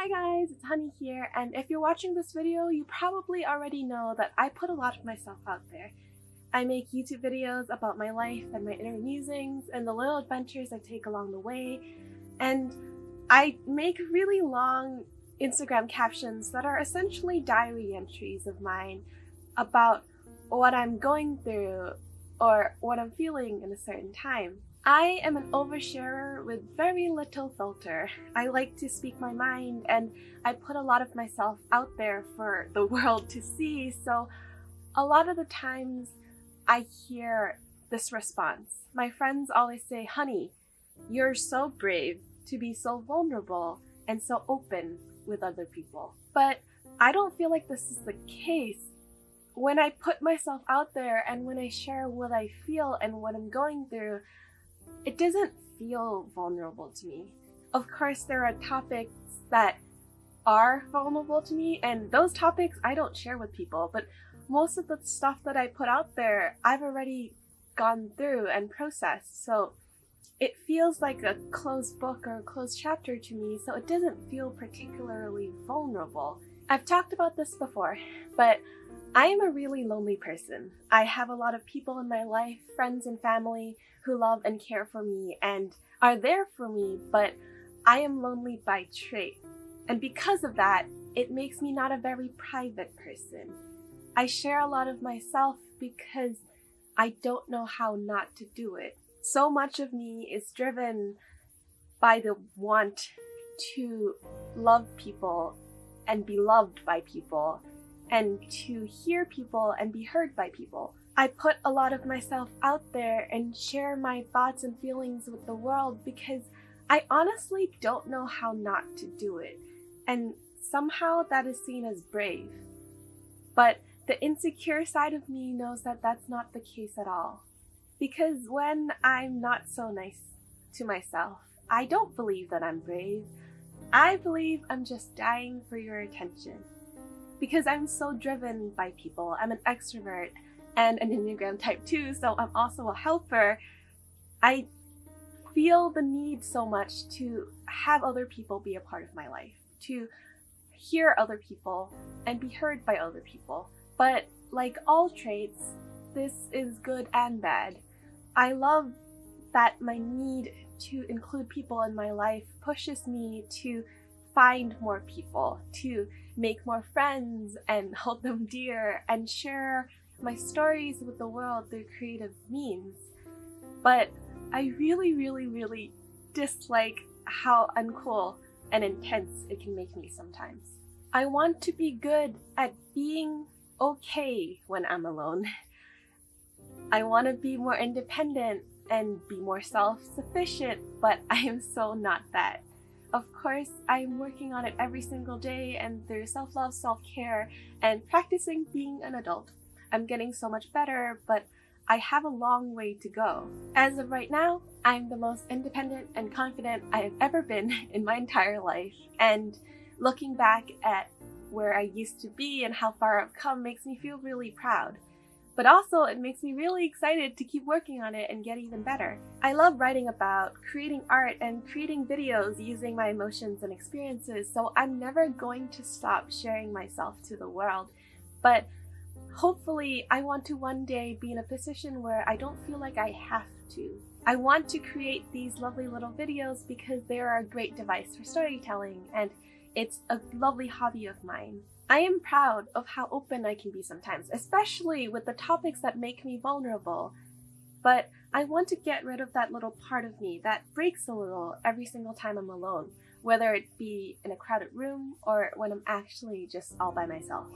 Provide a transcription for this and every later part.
guys, it's Honey here, and if you're watching this video, you probably already know that I put a lot of myself out there. I make YouTube videos about my life and my inner musings and the little adventures I take along the way, and I make really long Instagram captions that are essentially diary entries of mine about what I'm going through or what I'm feeling in a certain time. I am an oversharer with very little filter. I like to speak my mind, and I put a lot of myself out there for the world to see, so a lot of the times I hear this response. My friends always say, "Honey, you're so brave to be so vulnerable and so open with other people." But I don't feel like this is the case. When I put myself out there and when I share what I feel and what I'm going through, it doesn't feel vulnerable to me. Of course, there are topics that are vulnerable to me, and those topics I don't share with people, but most of the stuff that I put out there, I've already gone through and processed, so it feels like a closed book or a closed chapter to me, so it doesn't feel particularly vulnerable. I've talked about this before, but I am a really lonely person. I have a lot of people in my life, friends and family, who love and care for me and are there for me, but I am lonely by trait. And because of that, it makes me not a very private person. I share a lot of myself because I don't know how not to do it. So much of me is driven by the want to love people and be loved by people, and to hear people and be heard by people. I put a lot of myself out there and share my thoughts and feelings with the world because I honestly don't know how not to do it, and somehow that is seen as brave. But the insecure side of me knows that that's not the case at all. Because when I'm not so nice to myself, I don't believe that I'm brave. I believe I'm just dying for your attention. Because I'm so driven by people. I'm an extrovert and an Enneagram type 2, so I'm also a helper. I feel the need so much to have other people be a part of my life, to hear other people and be heard by other people. But like all traits, this is good and bad. I love that my need to include people in my life pushes me to find more people, to make more friends and hold them dear and share my stories with the world through creative means. But I really dislike how uncool and intense it can make me sometimes. I want to be good at being okay when I'm alone. I want to be more independent and be more self-sufficient, but I am so not that. Of course, I'm working on it every single day and through self-love, self-care, and practicing being an adult. I'm getting so much better, but I have a long way to go. As of right now, I'm the most independent and confident I have ever been in my entire life, and looking back at where I used to be and how far I've come makes me feel really proud. But also, it makes me really excited to keep working on it and get even better. I love writing about, creating art, and creating videos using my emotions and experiences, so I'm never going to stop sharing myself to the world. But hopefully, I want to one day be in a position where I don't feel like I have to. I want to create these lovely little videos because they are a great device for storytelling, and it's a lovely hobby of mine. I am proud of how open I can be sometimes, especially with the topics that make me vulnerable. But I want to get rid of that little part of me that breaks a little every single time I'm alone, whether it be in a crowded room or when I'm actually just all by myself.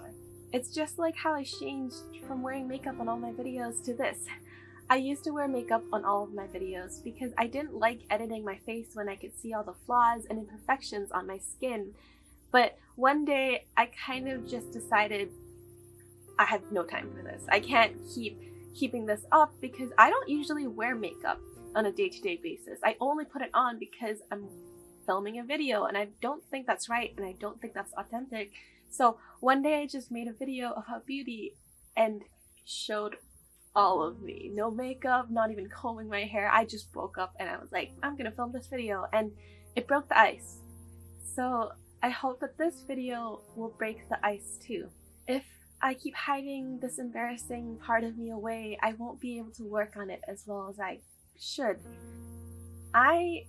It's just like how I changed from wearing makeup on all my videos to this. I used to wear makeup on all of my videos because I didn't like editing my face when I could see all the flaws and imperfections on my skin. But one day, I kind of just decided I have no time for this. I can't keep keeping this up because I don't usually wear makeup on a day-to-day basis. I only put it on because I'm filming a video, and I don't think that's right, and I don't think that's authentic. So one day I just made a video about beauty and showed all of me. No makeup, not even combing my hair. I just woke up and I was like, I'm gonna film this video, and it broke the ice. So I hope that this video will break the ice too. If I keep hiding this embarrassing part of me away, I won't be able to work on it as well as I should. I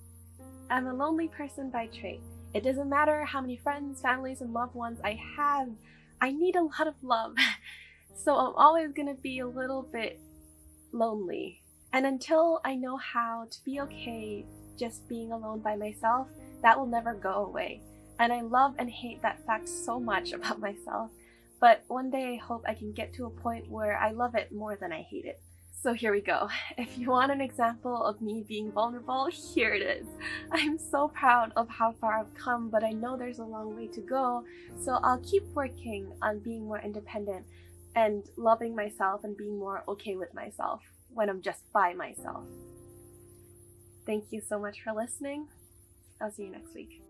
am a lonely person by trait. It doesn't matter how many friends, families, and loved ones I have, I need a lot of love. So I'm always gonna be a little bit lonely. And until I know how to be okay just being alone by myself, that will never go away. And I love and hate that fact so much about myself. But one day I hope I can get to a point where I love it more than I hate it. So here we go. If you want an example of me being vulnerable, here it is. I'm so proud of how far I've come, but I know there's a long way to go, so I'll keep working on being more independent and loving myself and being more okay with myself when I'm just by myself. Thank you so much for listening. I'll see you next week.